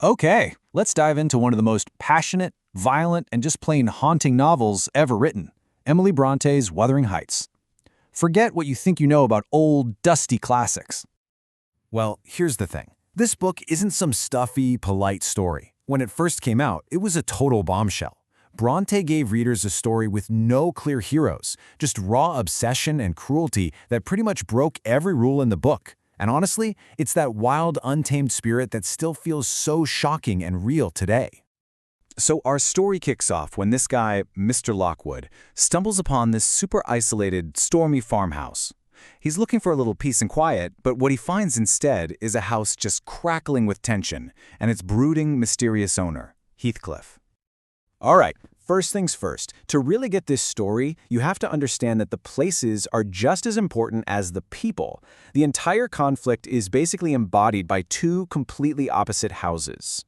Okay, let's dive into one of the most passionate, violent, and just plain haunting novels ever written, Emily Bronte's Wuthering Heights. Forget what you think you know about old, dusty classics. Well, here's the thing. This book isn't some stuffy, polite story. When it first came out, it was a total bombshell. Bronte gave readers a story with no clear heroes, just raw obsession and cruelty that pretty much broke every rule in the book. And honestly, it's that wild, untamed spirit that still feels so shocking and real today. So our story kicks off when this guy, Mr. Lockwood, stumbles upon this super isolated, stormy farmhouse. He's looking for a little peace and quiet, but what he finds instead is a house just crackling with tension and its brooding, mysterious owner, Heathcliff. All right, first things first. To really get this story, you have to understand that the places are just as important as the people. The entire conflict is basically embodied by two completely opposite houses.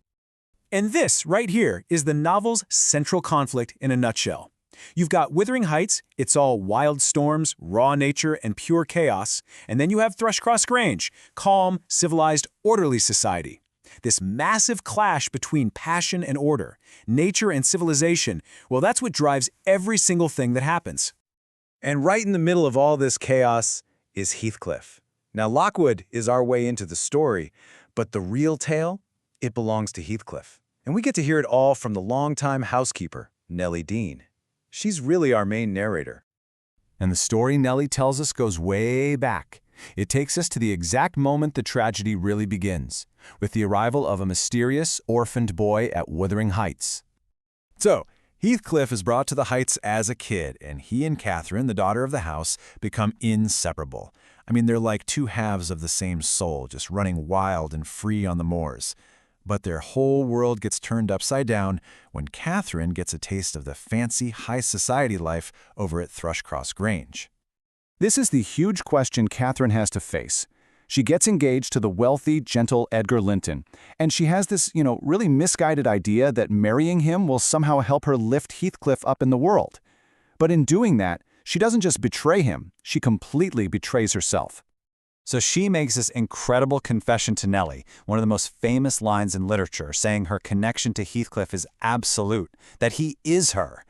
And this, right here, is the novel's central conflict in a nutshell. You've got Wuthering Heights, it's all wild storms, raw nature, and pure chaos. And then you have Thrushcross Grange, calm, civilized, orderly society. This massive clash between passion and order, nature and civilization, well, that's what drives every single thing that happens. And right in the middle of all this chaos is Heathcliff. Now, Lockwood is our way into the story, but the real tale, it belongs to Heathcliff. And we get to hear it all from the longtime housekeeper, Nellie Dean. She's really our main narrator. And the story Nellie tells us goes way back. It takes us to the exact moment the tragedy really begins, with the arrival of a mysterious, orphaned boy at Wuthering Heights. So, Heathcliff is brought to the Heights as a kid, and he and Catherine, the daughter of the house, become inseparable. I mean, they're like two halves of the same soul, just running wild and free on the moors. But their whole world gets turned upside down when Catherine gets a taste of the fancy high society life over at Thrushcross Grange. This is the huge question Catherine has to face. She gets engaged to the wealthy, gentle Edgar Linton, and she has this, really misguided idea that marrying him will somehow help her lift Heathcliff up in the world. But in doing that, she doesn't just betray him, she completely betrays herself. So she makes this incredible confession to Nellie, one of the most famous lines in literature, saying her connection to Heathcliff is absolute, that he is her.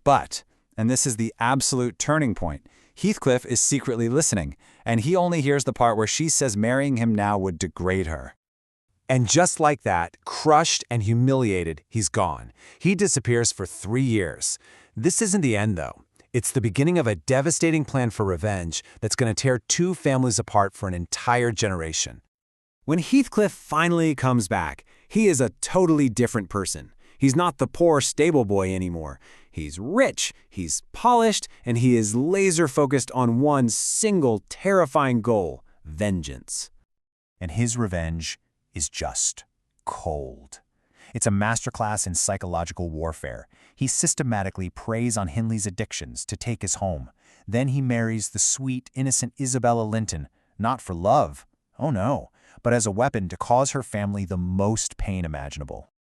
But, and this is the absolute turning point, Heathcliff is secretly listening, and he only hears the part where she says marrying him now would degrade her. And just like that, crushed and humiliated, he's gone. He disappears for 3 years. This isn't the end, though. It's the beginning of a devastating plan for revenge that's going to tear two families apart for an entire generation. When Heathcliff finally comes back, he is a totally different person. He's not the poor stable boy anymore. He's rich, he's polished, and he is laser-focused on one single terrifying goal: vengeance. And his revenge is just cold. It's a masterclass in psychological warfare. He systematically preys on Hindley's addictions to take his home. Then he marries the sweet, innocent Isabella Linton, not for love, oh no, but as a weapon to cause her family the most pain imaginable.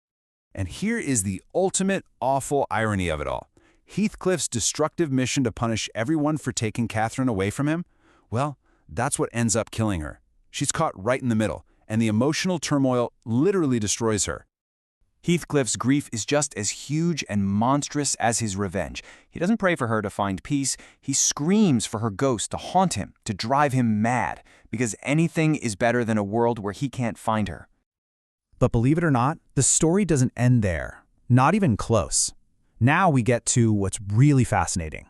And here is the ultimate awful irony of it all. Heathcliff's destructive mission to punish everyone for taking Catherine away from him, well, that's what ends up killing her. She's caught right in the middle, and the emotional turmoil literally destroys her. Heathcliff's grief is just as huge and monstrous as his revenge. He doesn't pray for her to find peace. He screams for her ghost to haunt him, to drive him mad, because anything is better than a world where he can't find her. But believe it or not, the story doesn't end there. Not even close. Now we get to what's really fascinating,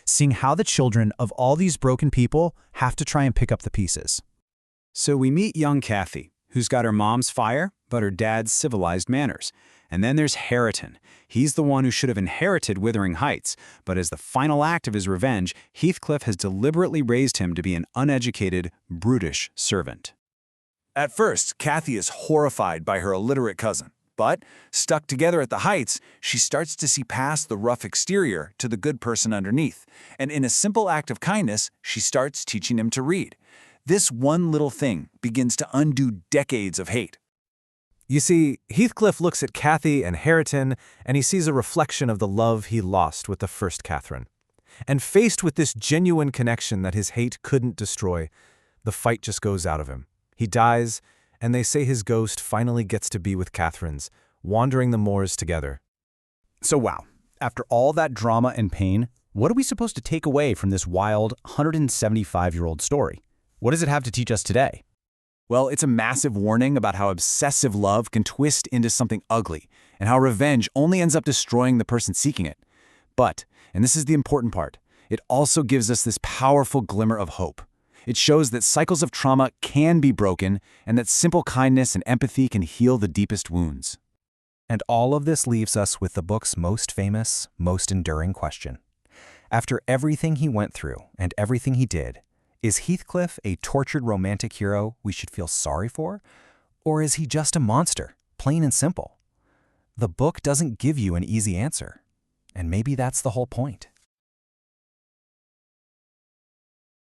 seeing how the children of all these broken people have to try and pick up the pieces. So we meet young Kathy, who's got her mom's fire, but her dad's civilized manners. And then there's Hareton. He's the one who should have inherited Wuthering Heights, but as the final act of his revenge, Heathcliff has deliberately raised him to be an uneducated, brutish servant. At first, Kathy is horrified by her illiterate cousin. But, stuck together at the Heights, she starts to see past the rough exterior to the good person underneath. And in a simple act of kindness, she starts teaching him to read. This one little thing begins to undo decades of hate. You see, Heathcliff looks at Kathy and Hareton, and he sees a reflection of the love he lost with the first Catherine. And faced with this genuine connection that his hate couldn't destroy, the fight just goes out of him. He dies, and they say his ghost finally gets to be with Catherine's, wandering the moors together. So wow, after all that drama and pain, what are we supposed to take away from this wild 175-year-old story? What does it have to teach us today? Well, it's a massive warning about how obsessive love can twist into something ugly, and how revenge only ends up destroying the person seeking it. But, and this is the important part, it also gives us this powerful glimmer of hope. It shows that cycles of trauma can be broken, and that simple kindness and empathy can heal the deepest wounds. And all of this leaves us with the book's most famous, most enduring question. After everything he went through and everything he did, is Heathcliff a tortured romantic hero we should feel sorry for? Or is he just a monster, plain and simple? The book doesn't give you an easy answer. And maybe that's the whole point.